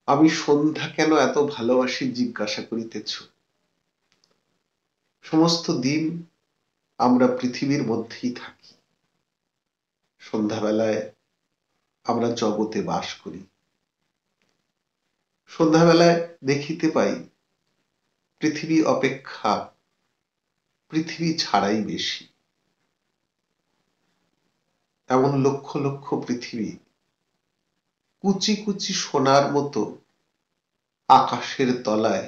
আমি সন্ধ্যা কেন এত ভালোবাসি জিজ্ঞাসা করিতেছ। সমস্ত দিন আমরা পৃথিবীর মধ্যেই থাকি। সন্ধ্যাবেলায় আমরা জগতে বাস করি। সন্ধ্যাবেলায় দেখিতে পাই পৃথিবী অপেক্ষা পৃথিবী ছাড়াই বেশি। এমন লক্ষ লক্ষ পৃথিবী কুচি কুচি সোনার মতো আকাশের তলায়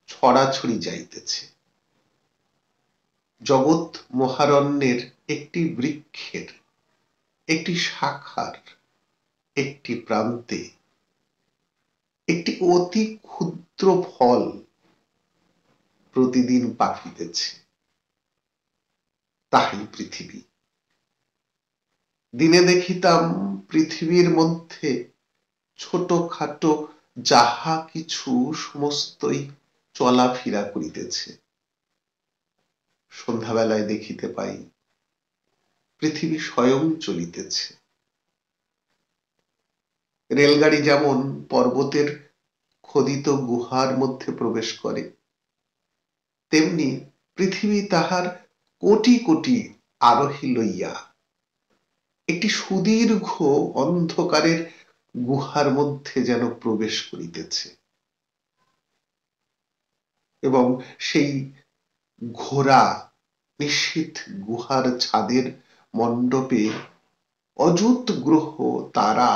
ছড়াছড়ি যাইতেছে। জগৎ মহারণ্যের একটি বৃক্ষের একটি শাখার একটি প্রান্তে একটি অতি ক্ষুদ্র ফল প্রতিদিন পাকিতেছে, তাহাই পৃথিবী। দিনে দেখিতাম পৃথিবীর মধ্যে ছোটখাটো যাহা কিছু সমস্তই চলাফেরা করিতেছে। সন্ধ্যাবেলায় দেখিতে পাই পৃথিবী স্বয়ং চলিতেছে। রেলগাড়ি যেমন পর্বতের খোদিত গুহার মধ্যে প্রবেশ করে, তেমনি পৃথিবী তাহার কোটি কোটি আরোহী লইয়া একটি সুদীর্ঘ অন্ধকারের গুহার মধ্যে যেন প্রবেশ করিতেছে, এবং সেই ঘোরা নিশীথ গুহার ছাদের মণ্ডপে অযুত গ্রহ তারা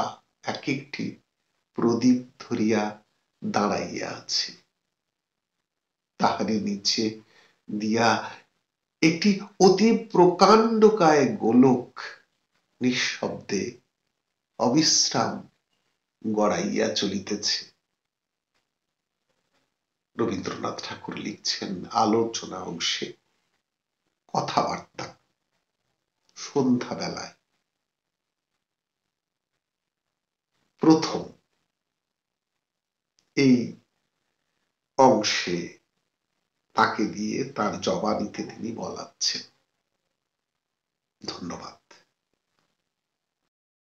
এক একটি প্রদীপ ধরিয়া দাঁড়াইয়া আছে। তাহারই নিচে দিয়া একটি অতি প্রকাণ্ডকায় গোলক নিঃশব্দে অবিশ্রাম গড়াইয়া চলিতেছে। রবীন্দ্রনাথ ঠাকুর লিখছেন আলোচনা অংশে, কথাবার্তা সন্ধ্যাবেলায় প্রথম এই অংশে তাকে দিয়ে তার জবানিতে তিনি বলাচ্ছেন। ধন্যবাদ।